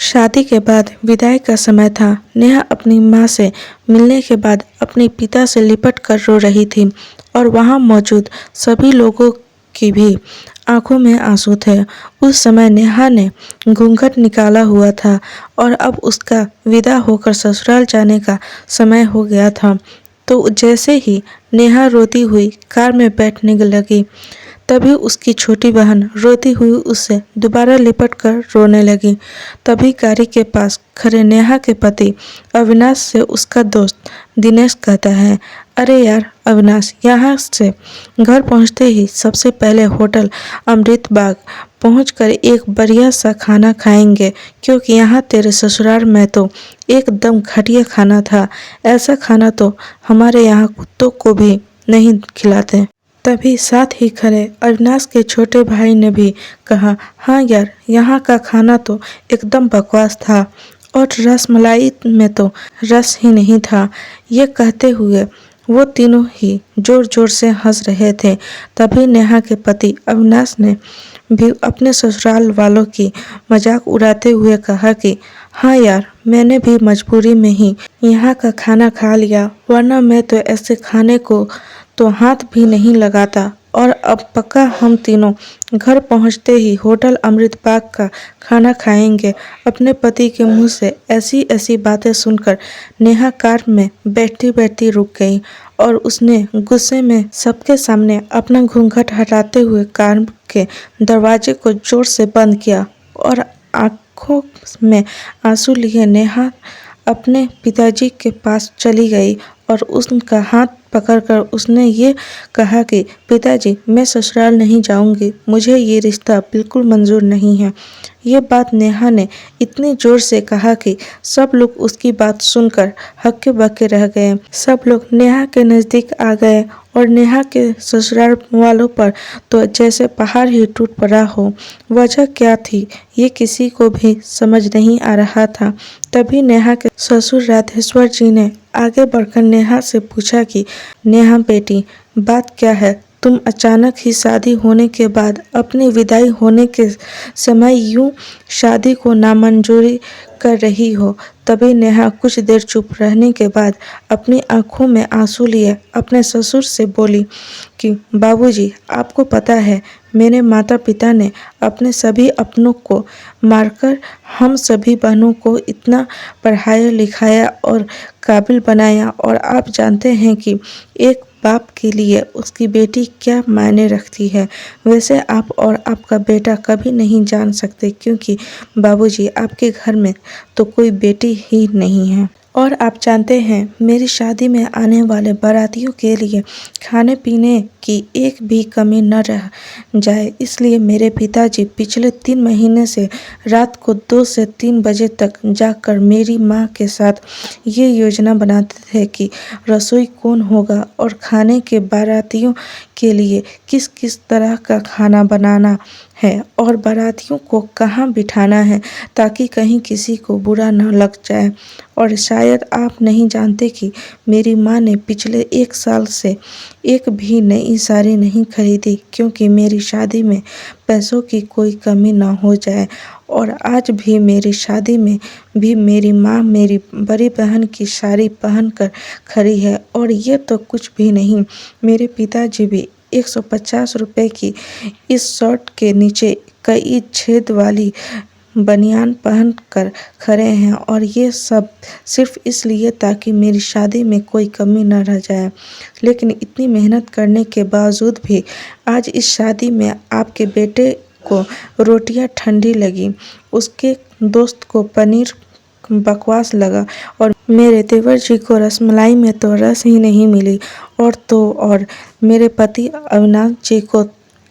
शादी के बाद विदाई का समय था। नेहा अपनी माँ से मिलने के बाद अपने पिता से लिपट कर रो रही थी और वहाँ मौजूद सभी लोगों की भी आंखों में आंसू थे। उस समय नेहा ने घूंघट निकाला हुआ था और अब उसका विदा होकर ससुराल जाने का समय हो गया था। तो जैसे ही नेहा रोती हुई कार में बैठने लगी, तभी उसकी छोटी बहन रोती हुई उससे दोबारा लिपट कर रोने लगी। तभी गाड़ी के पास खड़े नेहा के पति अविनाश से उसका दोस्त दिनेश कहता है, अरे यार अविनाश, यहाँ से घर पहुँचते ही सबसे पहले होटल अमृत बाग पहुँचकर एक बढ़िया सा खाना खाएंगे, क्योंकि यहाँ तेरे ससुराल में तो एकदम घटिया खाना था। ऐसा खाना तो हमारे यहाँ कुत्तों को भी नहीं खिलाते। तभी साथ ही खड़े अविनाश के छोटे भाई ने भी कहा, हाँ यार, यहाँ का खाना तो एकदम बकवास था और रसमलाई में तो रस ही नहीं था। ये कहते हुए वो तीनों ही जोर जोर से हंस रहे थे। तभी नेहा के पति अविनाश ने भी अपने ससुराल वालों की मजाक उड़ाते हुए कहा कि हाँ यार, मैंने भी मजबूरी में ही यहाँ का खाना खा लिया, वरना मैं तो ऐसे खाने को तो हाथ भी नहीं लगाता। और अब पक्का हम तीनों घर पहुँचते ही होटल अमृत बाग का खाना खाएंगे। अपने पति के मुंह से ऐसी ऐसी बातें सुनकर नेहा कार में बैठती बैठती रुक गई और उसने गुस्से में सबके सामने अपना घूंघट हटाते हुए कार के दरवाजे को जोर से बंद किया और आंखों में आंसू लिए नेहा अपने पिताजी के पास चली गई और उनका हाथ पकड़कर उसने ये कहा कि पिताजी, मैं ससुराल नहीं जाऊंगी, मुझे ये रिश्ता बिल्कुल मंजूर नहीं है। ये बात नेहा ने इतनी जोर से कहा कि सब लोग उसकी बात सुनकर हक्के बक्के रह गए। सब लोग नेहा के नज़दीक आ गए और नेहा के ससुराल वालों पर तो जैसे पहाड़ ही टूट पड़ा हो। वजह क्या थी ये किसी को भी समझ नहीं आ रहा था। तभी नेहा के ससुर राधेश्वर जी ने आगे बढ़कर नेहा से पूछा कि नेहा बेटी, बात क्या है? तुम अचानक ही शादी होने के बाद अपनी विदाई होने के समय यूं शादी को नामंजूरी कर रही हो। तभी नेहा कुछ देर चुप रहने के बाद अपनी आंखों में आंसू लिए अपने ससुर से बोली कि बाबूजी, आपको पता है मेरे माता पिता ने अपने सभी अपनों को मारकर हम सभी बहनों को इतना पढ़ाया लिखाया और काबिल बनाया, और आप जानते हैं कि एक बाप के लिए उसकी बेटी क्या मायने रखती है। वैसे आप और आपका बेटा कभी नहीं जान सकते, क्योंकि बाबूजी आपके घर में तो कोई बेटी ही नहीं है। और आप जानते हैं मेरी शादी में आने वाले बारातियों के लिए खाने पीने की एक भी कमी न रह जाए, इसलिए मेरे पिताजी पिछले 3 महीने से रात को 2 से 3 बजे तक जाकर मेरी माँ के साथ ये योजना बनाते थे कि रसोई कौन होगा और खाने के बारातियों के लिए किस किस तरह का खाना बनाना है और बारातियों को कहाँ बिठाना है, ताकि कहीं किसी को बुरा न लग जाए। और शायद आप नहीं जानते कि मेरी माँ ने पिछले 1 साल से एक भी नई साड़ी नहीं खरीदी, क्योंकि मेरी शादी में पैसों की कोई कमी ना हो जाए। और आज भी मेरी शादी में भी मेरी माँ मेरी बड़ी बहन की साड़ी पहनकर खड़ी है, और ये तो कुछ भी नहीं, मेरे पिताजी भी 150 रुपए की इस शर्ट के नीचे कई छेद वाली बनियान पहन कर खड़े हैं, और ये सब सिर्फ इसलिए ताकि मेरी शादी में कोई कमी न रह जाए। लेकिन इतनी मेहनत करने के बावजूद भी आज इस शादी में आपके बेटे को रोटियां ठंडी लगी, उसके दोस्त को पनीर बकवास लगा, और मेरे देवर जी को रसमलाई में तो रस ही नहीं मिली, और मेरे पति अविनाश जी को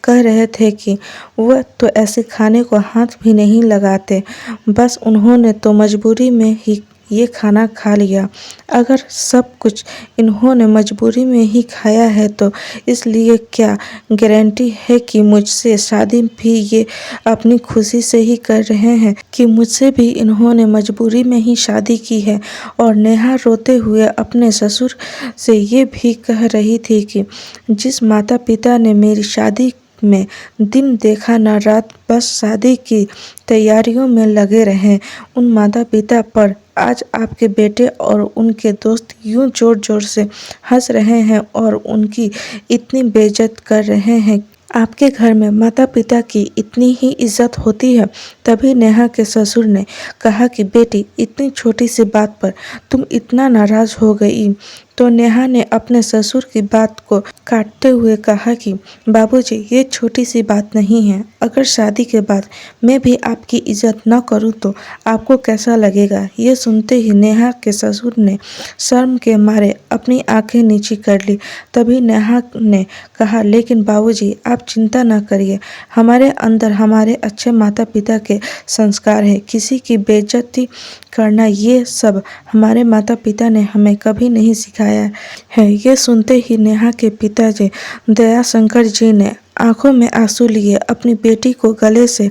कह रहे थे कि वह तो ऐसे खाने को हाथ भी नहीं लगाते, बस उन्होंने तो मजबूरी में ही ये खाना खा लिया। अगर सब कुछ इन्होंने मजबूरी में ही खाया है तो इसलिए क्या गारंटी है कि मुझसे शादी भी ये अपनी खुशी से ही कर रहे हैं, कि मुझसे भी इन्होंने मजबूरी में ही शादी की है। और नेहा रोते हुए अपने ससुर से ये भी कह रही थी कि जिस माता पिता ने मेरी शादी में दिन देखा न रात, बस शादी की तैयारियों में लगे रहे। उन माता पिता पर आज आपके बेटे और उनके दोस्त यूं जोर जोर से हंस रहे हैं और उनकी इतनी बेइज्जत कर रहे हैं। आपके घर में माता पिता की इतनी ही इज्जत होती है। तभी नेहा के ससुर ने कहा कि बेटी, इतनी छोटी सी बात पर तुम इतना नाराज हो गई। तो नेहा ने अपने ससुर की बात को काटते हुए कहा कि बाबूजी, ये छोटी सी बात नहीं है। अगर शादी के बाद मैं भी आपकी इज्जत न करूं तो आपको कैसा लगेगा। ये सुनते ही नेहा के ससुर ने शर्म के मारे अपनी आंखें नीची कर ली। तभी नेहा ने कहा, लेकिन बाबूजी, आप चिंता न करिए। हमारे अंदर हमारे अच्छे माता पिता के संस्कार है। किसी की बेइज्जती करना, ये सब हमारे माता पिता ने हमें कभी नहीं सिखाया है। ये सुनते ही नेहा के पिताजी दयाशंकर जी ने आंखों में आंसू लिए अपनी बेटी को गले से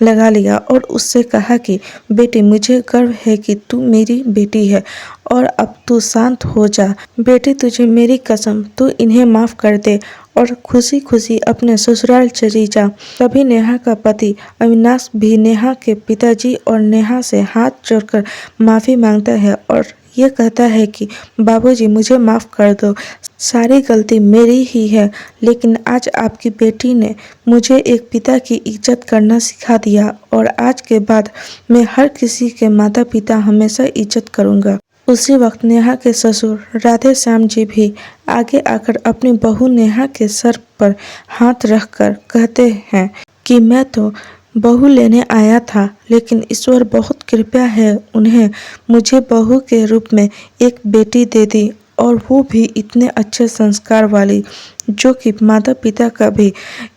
लगा लिया और उससे कहा कि बेटी, मुझे गर्व है कि तू मेरी बेटी है और अब तू शांत हो जा। बेटी, तुझे मेरी कसम, तू इन्हें माफ कर दे और खुशी खुशी अपने ससुराल चली जा। तभी नेहा का पति अविनाश भी नेहा के पिताजी और नेहा से हाथ जोड़कर माफी मांगता है और ये कहता है कि बाबूजी, मुझे माफ कर दो। सारी गलती मेरी ही है, लेकिन आज आपकी बेटी ने मुझे एक पिता की इज्जत करना सिखा दिया और आज के बाद मैं हर किसी के माता पिता हमेशा इज्जत करूँगा। उसी वक्त नेहा के ससुर राधे श्याम जी भी आगे आकर अपनी बहू नेहा के सर पर हाथ रखकर कहते हैं कि मैं तो बहू लेने आया था, लेकिन ईश्वर बहुत कृपा है, उन्हें मुझे बहू के रूप में एक बेटी दे दी और वो भी इतने अच्छे संस्कार वाली, जो कि माता पिता का भी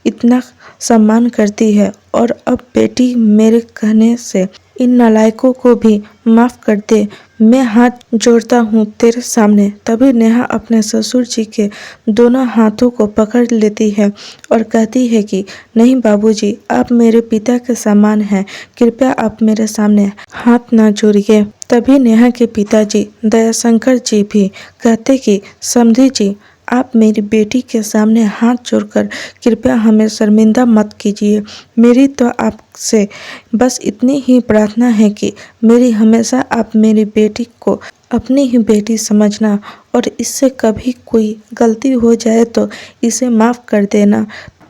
इतना सम्मान करती है। और अब बेटी, मेरे कहने से इन नालायकों को भी माफ कर दे। मैं हाथ जोड़ता हूँ तेरे सामने। तभी नेहा अपने ससुर जी के दोनों हाथों को पकड़ लेती है और कहती है कि नहीं बाबूजी, आप मेरे पिता के समान हैं, कृपया आप मेरे सामने हाथ ना जोड़िए। तभी नेहा के पिताजी दयाशंकर जी भी कहते कि समधी जी, आप मेरी बेटी के सामने हाथ जोड़कर कृपया हमें शर्मिंदा मत कीजिए। मेरी तो आपसे बस इतनी ही प्रार्थना है कि मेरी हमेशा आप मेरी बेटी को अपनी ही बेटी समझना और इससे कभी कोई गलती हो जाए तो इसे माफ़ कर देना।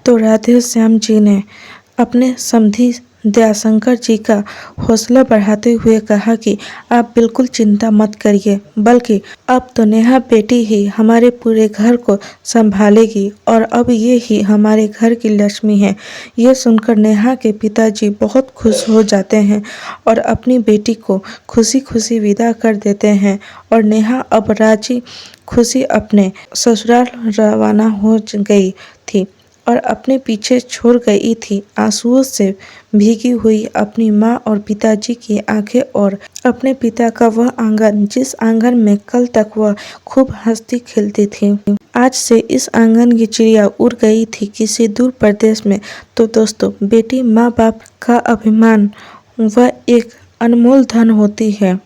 तो राधे श्याम जी ने अपने समधी दयाशंकर जी का हौसला बढ़ाते हुए कहा कि आप बिल्कुल चिंता मत करिए, बल्कि अब तो नेहा बेटी ही हमारे पूरे घर को संभालेगी और अब ये ही हमारे घर की लक्ष्मी है। ये सुनकर नेहा के पिताजी बहुत खुश हो जाते हैं और अपनी बेटी को खुशी खुशी विदा कर देते हैं और नेहा अब राजी खुशी अपने ससुराल रवाना हो गई थी और अपने पीछे छोड़ गई थी आंसुओं से भीगी हुई अपनी माँ और पिताजी की आंखें और अपने पिता का वह आंगन, जिस आंगन में कल तक वह खूब हंसती खेलती थी। आज से इस आंगन की चिड़िया उड़ गई थी किसी दूर प्रदेश में। तो दोस्तों, बेटी माँ बाप का अभिमान वह एक अनमोल धन होती है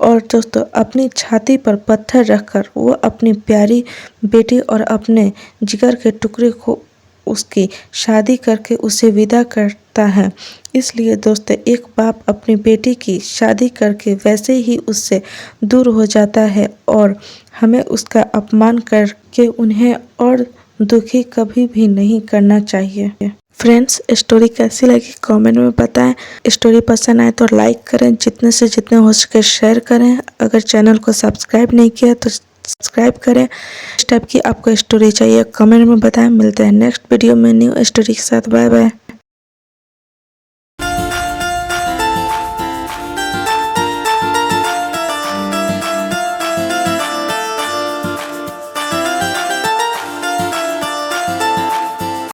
और दोस्तों, अपनी छाती पर पत्थर रखकर वो अपनी प्यारी बेटी और अपने जिगर के टुकड़े को उसकी शादी करके उसे विदा करता है। इसलिए दोस्तों, एक बाप अपनी बेटी की शादी करके वैसे ही उससे दूर हो जाता है और हमें उसका अपमान करके उन्हें और दुखी कभी भी नहीं करना चाहिए। फ्रेंड्स, स्टोरी कैसी लगी कमेंट में बताएं। स्टोरी पसंद आए तो लाइक करें, जितने से जितने हो सके शेयर करें। अगर चैनल को सब्सक्राइब नहीं किया तो सब्सक्राइब करें। इस टाइप की आपको स्टोरी चाहिए कमेंट में बताएं। मिलते हैं नेक्स्ट वीडियो में न्यू स्टोरी के साथ। Bye bye.